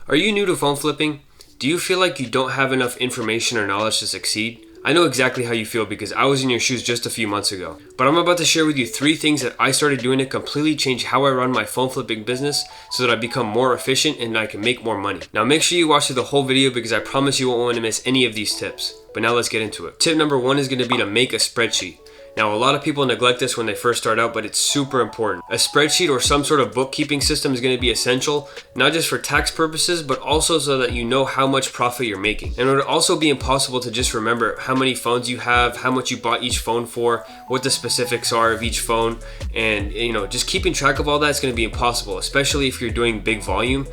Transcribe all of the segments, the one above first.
Are you new to phone flipping? Do you feel like you don't have enough information or knowledge to succeed? I know exactly how you feel because I was in your shoes just a few months ago. But I'm about to share with you 3 things that I started doing to completely change how I run my phone flipping business so that I become more efficient and I can make more money. Now make sure you watch through the whole video because I promise you won't want to miss any of these tips. But now let's get into it. Tip number 1 is going to be to make a spreadsheet. Now, a lot of people neglect this when they first start out, but it's super important. A spreadsheet or some sort of bookkeeping system is going to be essential, not just for tax purposes, but also so that you know how much profit you're making. And it would also be impossible to just remember how many phones you have, how much you bought each phone for, what the specifics are of each phone, and just keeping track of all that is going to be impossible, especially if you're doing big volume.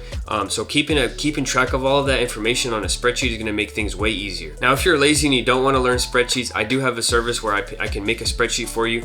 So keeping track of all of that information on a spreadsheet is going to make things way easier. Now, if you're lazy and you don't want to learn spreadsheets, I do have a service where I can make a spreadsheet for you.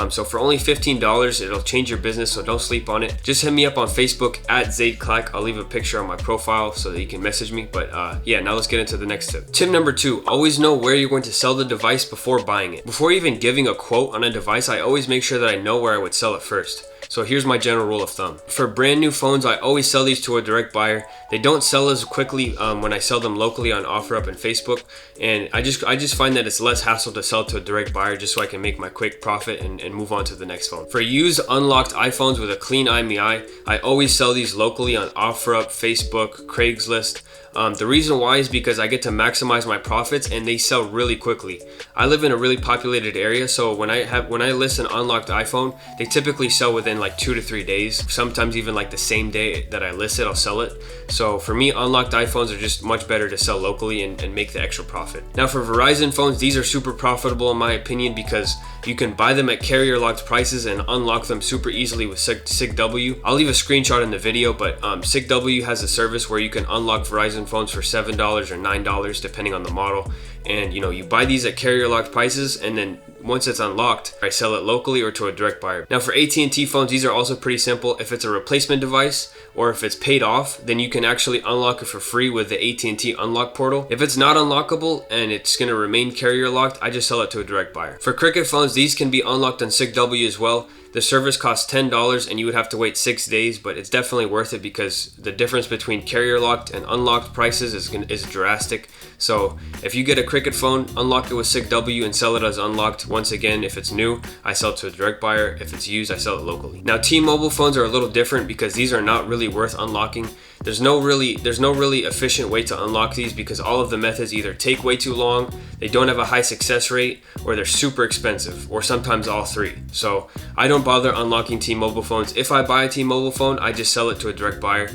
So for only $15, it'll change your business, so don't sleep on it. Just hit me up on Facebook at Zaid Clack. I'll leave a picture on my profile so that you can message me. But now let's get into the next tip. Tip number 2, always know where you're going to sell the device before buying it. Before even giving a quote on a device, I always make sure that I know where I would sell it first. So here's my general rule of thumb. For brand new phones, I always sell these to a direct buyer. They don't sell as quickly when I sell them locally on OfferUp and Facebook. And I just find that it's less hassle to sell to a direct buyer just so I can make my quick profit and move on to the next phone. For used unlocked iPhones with a clean IMEI, I always sell these locally on OfferUp, Facebook, Craigslist. The reason why is because I get to maximize my profits and they sell really quickly. I live in a really populated area, so when I list an unlocked iPhone, they typically sell within like 2 to 3 days. Sometimes even like the same day that I list it, I'll sell it. So for me, unlocked iPhones are just much better to sell locally and make the extra profit. Now for Verizon phones, these are super profitable in my opinion because you can buy them at carrier locked prices and unlock them super easily with SigW. I'll leave a screenshot in the video, but SigW has a service where you can unlock Verizon phones for $7 or $9 depending on the model. And you buy these at carrier locked prices, and then once it's unlocked, I sell it locally or to a direct buyer. Now for AT&T phones, these are also pretty simple. If it's a replacement device or if it's paid off, then you can actually unlock it for free with the AT&T unlock portal. If it's not unlockable and it's going to remain carrier locked, I just sell it to a direct buyer. For Cricket phones, these can be unlocked on SigW as well. The service costs $10 and you would have to wait 6 days, but it's definitely worth it because the difference between carrier locked and unlocked prices is drastic. So if you get a Cricket phone, unlock it with SigW and sell it as unlocked. Once again, if it's new, I sell it to a direct buyer. If it's used, I sell it locally. Now T-Mobile phones are a little different because these are not really worth unlocking. There's no really efficient way to unlock these because all of the methods either take way too long, they don't have a high success rate, or they're super expensive, or sometimes all 3. So I don't bother unlocking T-Mobile phones. If I buy a T-Mobile phone, I just sell it to a direct buyer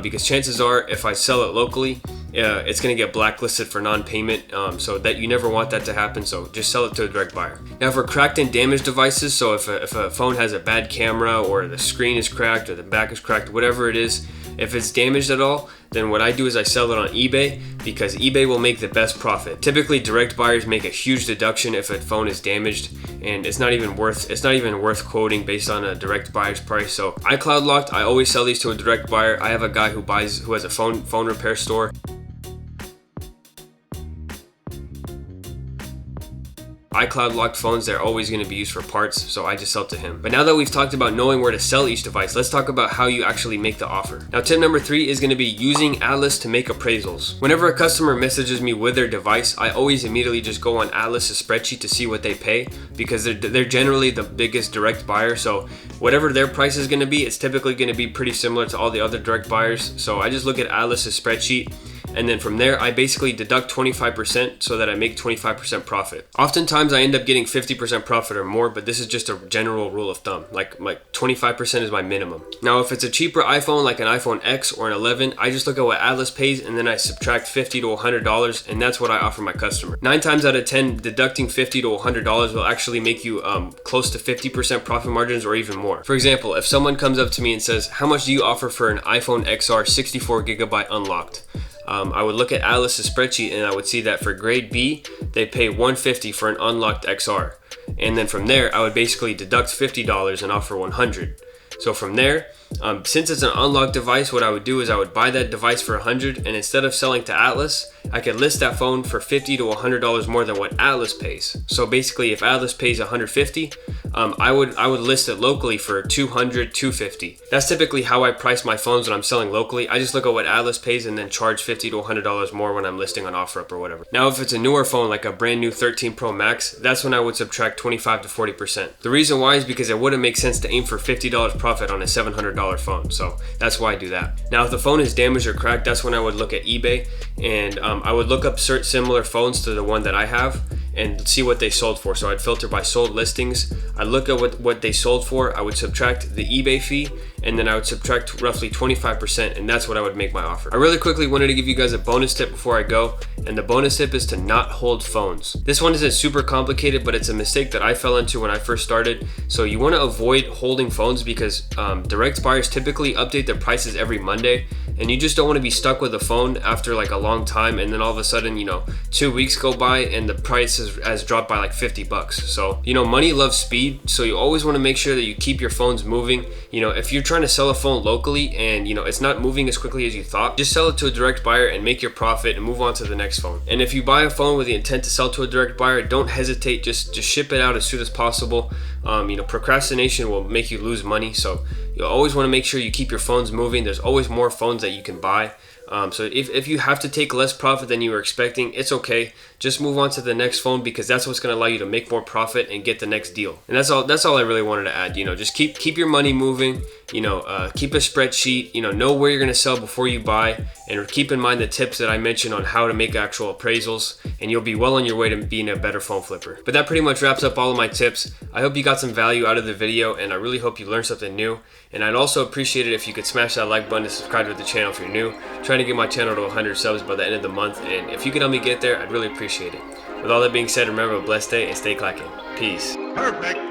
because chances are if I sell it locally, it's going to get blacklisted for non-payment, so that you never want that to happen. So just sell it to a direct buyer. Now for cracked and damaged devices, so if a phone has a bad camera or the screen is cracked or the back is cracked, whatever it is, if it's damaged at all, then what I do is I sell it on eBay because eBay will make the best profit. Typically, direct buyers make a huge deduction if a phone is damaged, and it's not even worth quoting based on a direct buyer's price. So iCloud locked, I always sell these to a direct buyer. I have a guy who has a phone repair store. iCloud locked phones, they're always going to be used for parts, so I just sell to him. But now that we've talked about knowing where to sell each device, let's talk about how you actually make the offer. Now tip number 3 is going to be using Atlas to make appraisals. Whenever a customer messages me with their device, I always immediately just go on Atlas's spreadsheet to see what they pay because they're generally the biggest direct buyer, so whatever their price is going to be, it's typically going to be pretty similar to all the other direct buyers. So I just look at Atlas's spreadsheet, and then from there, I basically deduct 25% so that I make 25% profit. Oftentimes, I end up getting 50% profit or more, but this is just a general rule of thumb. Like 25% is my minimum. Now, if it's a cheaper iPhone, like an iPhone X or an 11, I just look at what Atlas pays, and then I subtract $50 to $100, and that's what I offer my customer. 9 times out of 10, deducting $50 to $100 will actually make you close to 50% profit margins or even more. For example, if someone comes up to me and says, "How much do you offer for an iPhone XR 64GB unlocked?" I would look at Atlas's spreadsheet and I would see that for grade B, they pay $150 for an unlocked XR. And then from there, I would basically deduct $50 and offer $100. So from there, Since it's an unlocked device, what I would do is I would buy that device for $100, and instead of selling to Atlas, I could list that phone for $50 to $100 more than what Atlas pays. So basically, if Atlas pays $150, I would list it locally for $200, $250. That's typically how I price my phones when I'm selling locally. I just look at what Atlas pays and then charge $50 to $100 more when I'm listing on OfferUp or whatever. Now, if it's a newer phone, like a brand new 13 Pro Max, that's when I would subtract 25 to 40%. The reason why is because it wouldn't make sense to aim for $50 profit on a $700 phone. So that's why I do that. Now, if the phone is damaged or cracked, that's when I would look at eBay, and I would look up similar phones to the one that I have and see what they sold for. So I'd filter by sold listings. I'd look at what they sold for. I would subtract the eBay fee, and then I would subtract roughly 25%, and that's what I would make my offer. I really quickly wanted to give you guys a bonus tip before I go, and the bonus tip is to not hold phones. This one isn't super complicated, but it's a mistake that I fell into when I first started. So you want to avoid holding phones because direct buyers typically update their prices every Monday, and you just don't want to be stuck with a phone after like a long time, and then all of a sudden, 2 weeks go by and the price has dropped by like $50. So, money loves speed, so you always want to make sure that you keep your phones moving. If you're trying to sell a phone locally and it's not moving as quickly as you thought, just sell it to a direct buyer and make your profit and move on to the next phone. And if you buy a phone with the intent to sell to a direct buyer, don't hesitate, just ship it out as soon as possible. Procrastination will make you lose money, so you always want to make sure you keep your phones moving. There's always more phones that you can buy. So if you have to take less profit than you were expecting, it's okay. Just move on to the next phone, because that's what's going to allow you to make more profit and get the next deal. And that's all I really wanted to add. Just keep your money moving. Keep a spreadsheet. Know where you're going to sell before you buy, and keep in mind the tips that I mentioned on how to make actual appraisals, and you'll be well on your way to being a better phone flipper. But that pretty much wraps up all of my tips. I hope you got some value out of the video, and I really hope you learned something new. And I'd also appreciate it if you could smash that like button and subscribe to the channel if you're new. I'm trying to get my channel to 100 subs by the end of the month, and if you could help me get there, I'd really appreciate it. With all that being said, remember, a blessed day and stay clacking. Peace. Perfect.